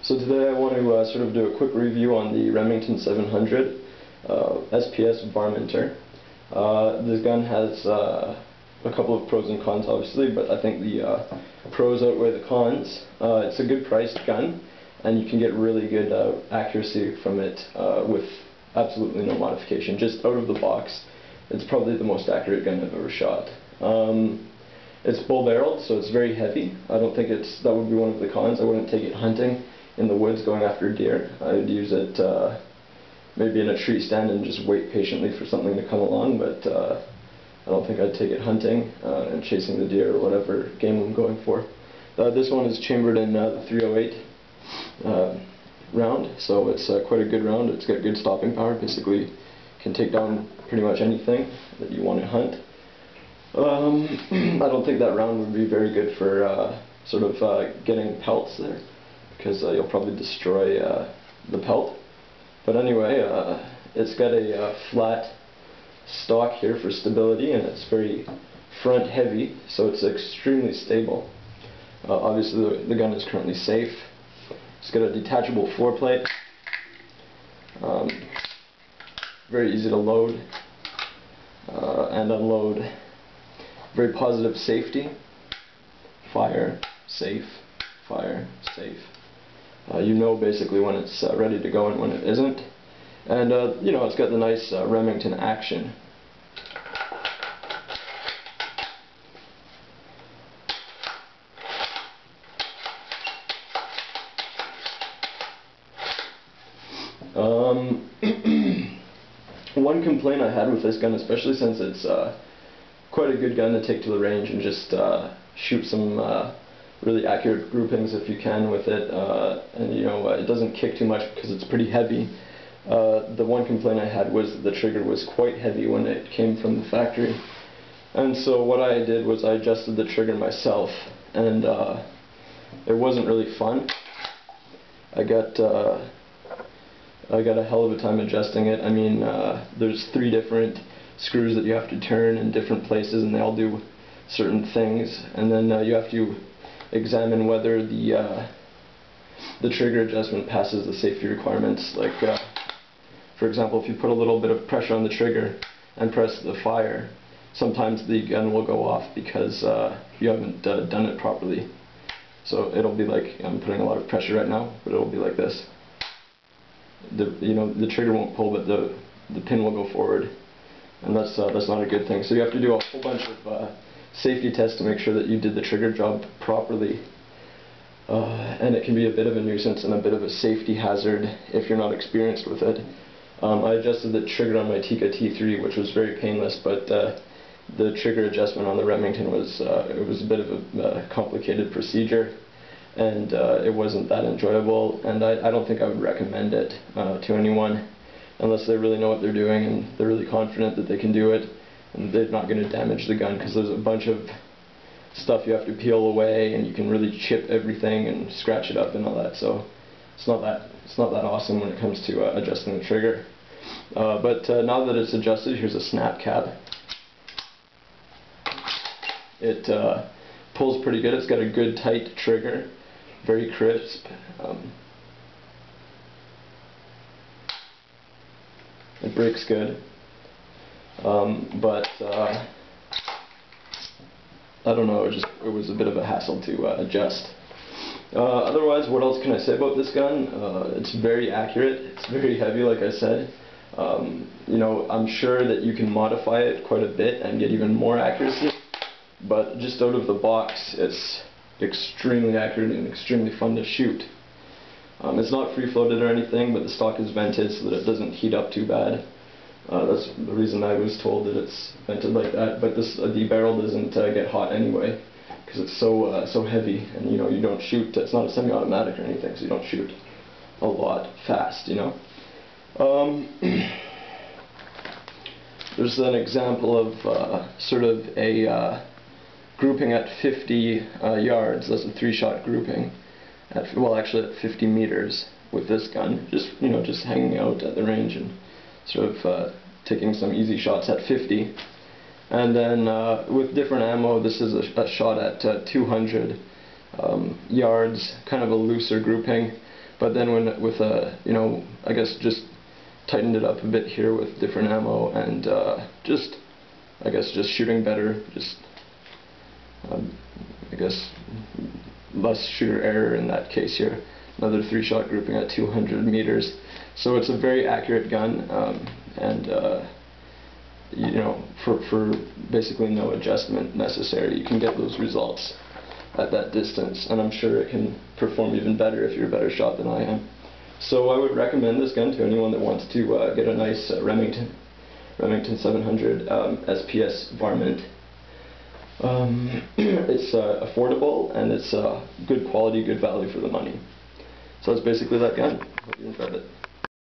So today I want to sort of do a quick review on the Remington 700 SPS Varminter. This gun has a couple of pros and cons obviously, but I think the pros outweigh the cons. It's a good priced gun, and you can get really good accuracy from it with absolutely no modification. Just out of the box, it's probably the most accurate gun I've ever shot. It's bull-barreled, so it's very heavy. I don't think that would be one of the cons. I wouldn't take it hunting in the woods going after deer. I would use it maybe in a tree stand and just wait patiently for something to come along, but I don't think I'd take it hunting and chasing the deer or whatever game I'm going for. This one is chambered in the 308 round, so it's quite a good round. It's got good stopping power. Basically can take down pretty much anything that you want to hunt. I don't think that round would be very good for sort of getting pelts there, because you'll probably destroy the pelt. But anyway, it's got a flat stock here for stability, and it's very front heavy, so it's extremely stable. Obviously the gun is currently safe. It's got a detachable floor plate, very easy to load and unload. Very positive safety. Fire, safe, fire, safe. You know basically when it's ready to go and when it isn't. And you know, it's got the nice Remington action. One complaint I had with this gun, especially since it's quite a good gun to take to the range and just shoot some really accurate groupings if you can with it, and you know, it doesn't kick too much because it's pretty heavy. The one complaint I had was that the trigger was quite heavy when it came from the factory, and so what I did was I adjusted the trigger myself, and it wasn't really fun. I got a hell of a time adjusting it. I mean, there's 3 different screws that you have to turn in different places, and they all do certain things, and then you have to examine whether the trigger adjustment passes the safety requirements. Like for example, if you put a little bit of pressure on the trigger and press the fire, sometimes the gun will go off because you haven't done it properly. So it'll be like, I'm putting a lot of pressure right now, but it'll be like this. The trigger won't pull, but the pin will go forward. And that's not a good thing. So you have to do a whole bunch of safety tests to make sure that you did the trigger job properly. And it can be a bit of a nuisance and a bit of a safety hazard if you're not experienced with it. I adjusted the trigger on my Tikka T3, which was very painless, but the trigger adjustment on the Remington was it was a bit of a complicated procedure, and it wasn't that enjoyable, and I don't think I would recommend it to anyone unless they really know what they're doing and they're really confident that they can do it and they're not going to damage the gun, because there's a bunch of stuff you have to peel away, and you can really chip everything and scratch it up and all that. So it's not that awesome when it comes to adjusting the trigger. But now that it's adjusted, here's a snap cap. It pulls pretty good. It's got a good tight trigger, very crisp. It breaks good, but I don't know, it was a bit of a hassle to adjust. Otherwise, what else can I say about this gun? It's very accurate, it's very heavy, like I said. You know, I'm sure that you can modify it quite a bit and get even more accuracy, but just out of the box, it's extremely accurate and extremely fun to shoot. It's not free-floated or anything, but the stock is vented so that it doesn't heat up too bad. That's the reason I was told that it's vented like that. But the barrel doesn't get hot anyway, because it's so heavy, and you know, you don't shoot. It's not a semi-automatic or anything, so you don't shoot a lot fast. You know. There's an example of sort of a grouping at 50 yards. That's a 3-shot grouping. Well, actually at 50 meters with this gun, just hanging out at the range and sort of taking some easy shots at 50. And then with different ammo, this is a shot at 200 yards, kind of a looser grouping. But then with you know, I guess just tightened it up a bit here with different ammo and just I guess just shooting better, just I guess less shooter error in that case here. Another 3-shot grouping at 200 meters. So it's a very accurate gun, and you know, for basically no adjustment necessary, you can get those results at that distance, and I'm sure it can perform even better if you're a better shot than I am. So I would recommend this gun to anyone that wants to get a nice Remington 700 SPS Varminter. It's affordable, and it's good quality, good value for the money. So that's basically that gun. Hope you enjoyed it.